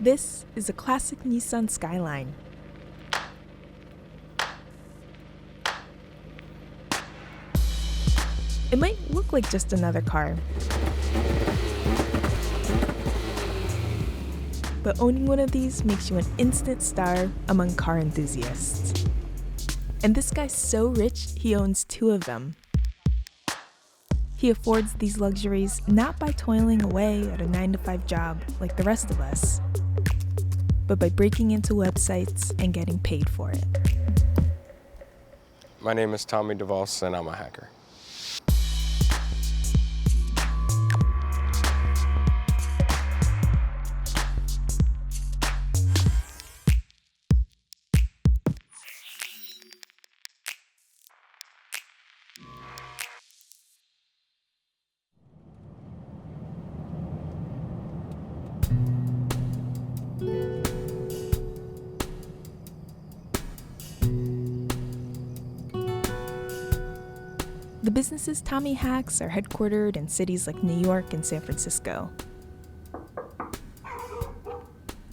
This is a classic Nissan Skyline. It might look like just another car, but owning one of these makes you an instant star among car enthusiasts. And this guy's so rich, he owns 2 of them. He affords these luxuries not by toiling away at a 9-to-5 job like the rest of us, but by breaking into websites and getting paid for it. My name is Tommy DeVos, and I'm a hacker. The businesses Tommy hacks are headquartered in cities like New York and San Francisco.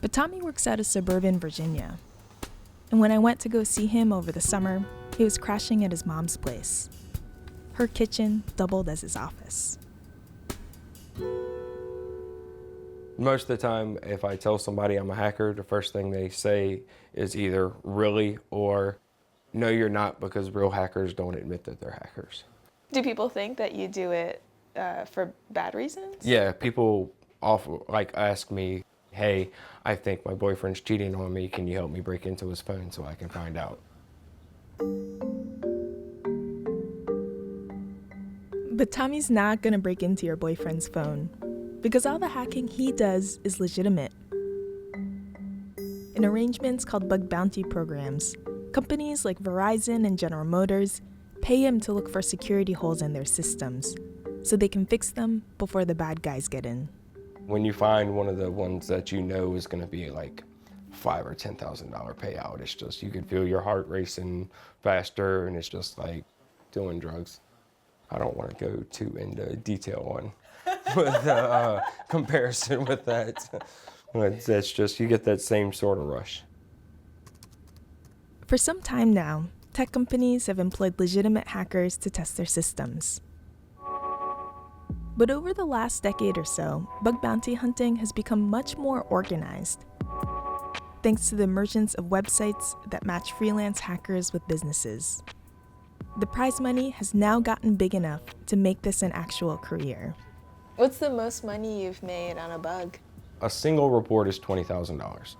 But Tommy works out of suburban Virginia. And when I went to go see him over the summer, he was crashing at his mom's place. Her kitchen doubled as his office. Most of the time, if I tell somebody I'm a hacker, the first thing they say is either really or no, you're not, because real hackers don't admit that they're hackers. Do people think that you do it for bad reasons? Yeah, people ask me, hey, I think my boyfriend's cheating on me. Can you help me break into his phone so I can find out? But Tommy's not gonna break into your boyfriend's phone, because all the hacking he does is legitimate. In arrangements called bug bounty programs, companies like Verizon and General Motors pay him to look for security holes in their systems so they can fix them before the bad guys get in. When you find one of the ones that you know is going to be like $5,000 or $10,000 payout, it's just, you can feel your heart racing faster, and it's just like doing drugs. I don't want to go too into detail on with comparison with that. But that's just, you get that same sort of rush. For some time now, tech companies have employed legitimate hackers to test their systems. But over the last decade or so, bug bounty hunting has become much more organized, thanks to the emergence of websites that match freelance hackers with businesses. The prize money has now gotten big enough to make this an actual career. What's the most money you've made on a bug? A single report is $20,000.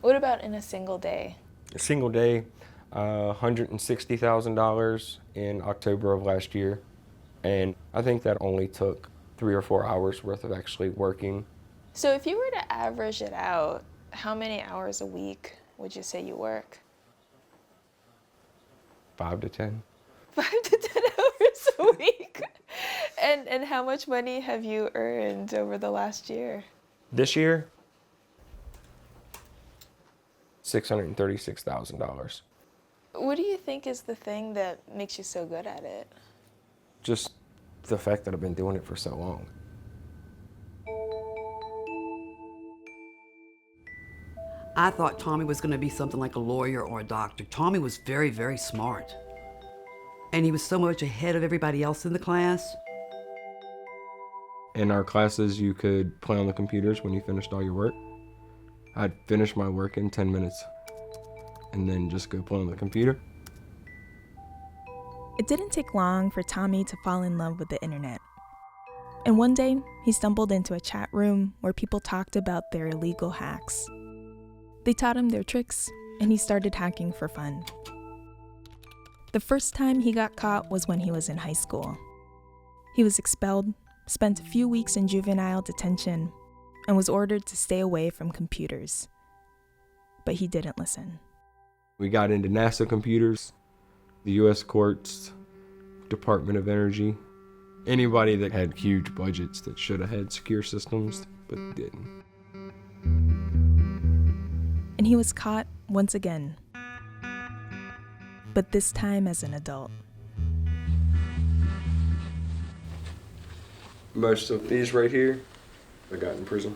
What about in a single day? A single day, $160,000 in October of last year. And I think that only took 3 or 4 hours worth of actually working. So if you were to average it out, how many hours a week would you say you work? 5 to 10. 5 to 10 hours a week? And how much money have you earned over the last year? This year, $636,000. What do you think is the thing that makes you so good at it? Just the fact that I've been doing it for so long. I thought Tommy was going to be something like a lawyer or a doctor. Tommy was very, very smart. And he was so much ahead of everybody else in the class. In our classes, you could play on the computers when you finished all your work. I'd finish my work in 10 minutes and then just go play on the computer. It didn't take long for Tommy to fall in love with the internet. And one day, he stumbled into a chat room where people talked about their illegal hacks. They taught him their tricks, and he started hacking for fun. The first time he got caught was when he was in high school. He was expelled, spent a few weeks in juvenile detention, and was ordered to stay away from computers. But he didn't listen. We got into NASA computers, the U.S. courts, Department of Energy, anybody that had huge budgets that should have had secure systems, but didn't. And he was caught once again, but this time as an adult. Most of these right here, I got in prison.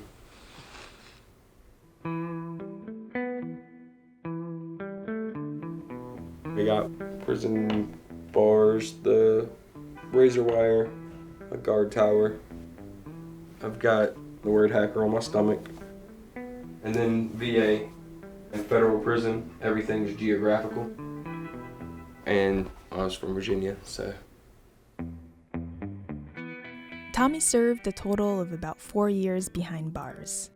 I got prison bars, the razor wire, a guard tower. I've got the word hacker on my stomach. And then VA and federal prison, everything's geographical. And I was from Virginia, so. Tommy served a total of about 4 years behind bars.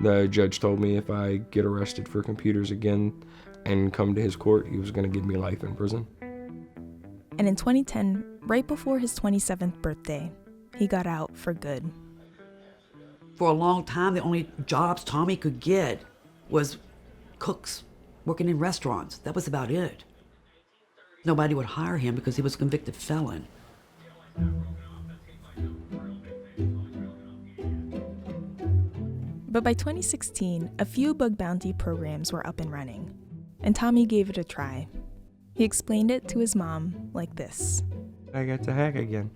The judge told me if I get arrested for computers again and come to his court, he was going to give me life in prison. And in 2010, right before his 27th birthday, he got out for good. For a long time, the only jobs Tommy could get was cooks working in restaurants. That was about it. Nobody would hire him because he was a convicted felon. But by 2016, a few bug bounty programs were up and running, and Tommy gave it a try. He explained it to his mom like this. I got to hack again,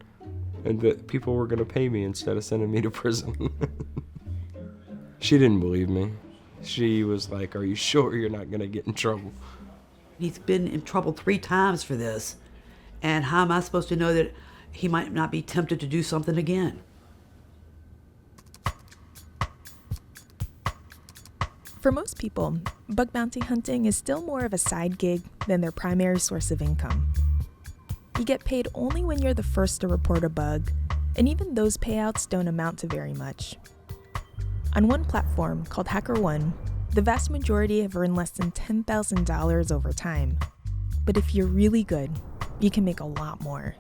and that people were going to pay me instead of sending me to prison. She didn't believe me. She was like, "Are you sure you're not going to get in trouble?" He's been in trouble 3 times for this. And how am I supposed to know that he might not be tempted to do something again? For most people, bug bounty hunting is still more of a side gig than their primary source of income. You get paid only when you're the first to report a bug, and even those payouts don't amount to very much. On one platform, called HackerOne, the vast majority have earned less than $10,000 over time. But if you're really good, you can make a lot more.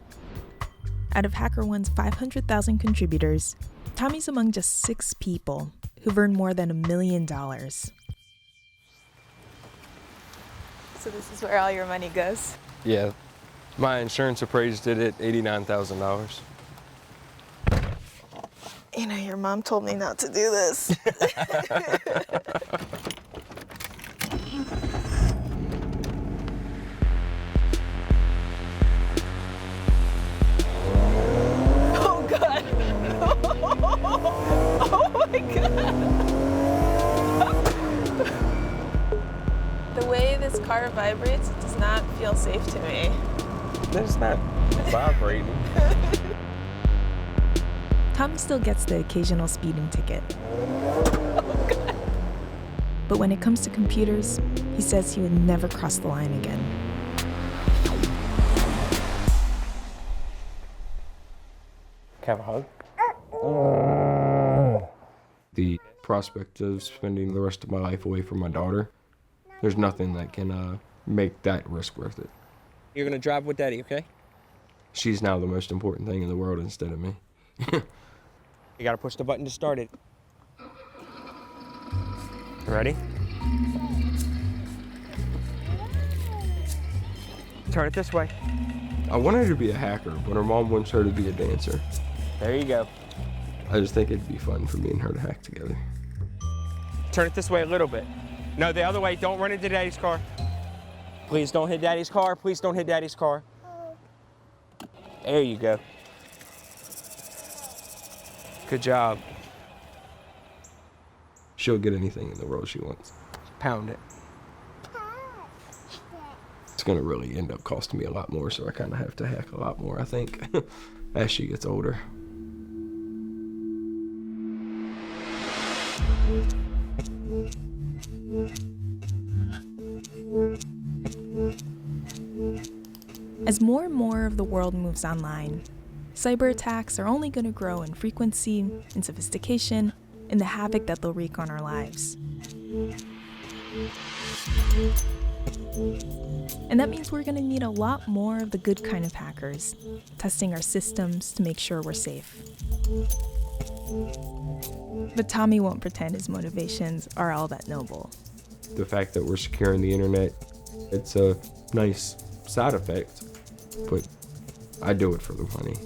Out of HackerOne's 500,000 contributors, Tommy's among just 6 people who've earned more than $1 million. So this is where all your money goes. Yeah, my insurance appraised it at $89,000. You know, your mom told me not to do this. Oh, God. Oh, my God. The way this car vibrates does not feel safe to me. That's not vibrating. Tommy still gets the occasional speeding ticket. Oh, God. But when it comes to computers, he says he would never cross the line again. Have a hug? The prospect of spending the rest of my life away from my daughter, there's nothing that can make that risk worth it. You're gonna drive with Daddy, okay? She's now the most important thing in the world instead of me. You gotta push the button to start it. Ready? Turn it this way. I want her to be a hacker, but her mom wants her to be a dancer. There you go. I just think it'd be fun for me and her to hack together. Turn it this way a little bit. No, the other way. Don't run into Daddy's car. Please don't hit Daddy's car. Please don't hit Daddy's car. There you go. Good job. She'll get anything in the world she wants. Pound it. It's gonna really end up costing me a lot more, so I kind of have to hack a lot more, I think, as she gets older. As more and more of the world moves online, cyber attacks are only going to grow in frequency, in sophistication, and the havoc that they'll wreak on our lives. And that means we're going to need a lot more of the good kind of hackers, testing our systems to make sure we're safe. But Tommy won't pretend his motivations are all that noble. The fact that we're securing the internet, it's a nice side effect, but I do it for the money.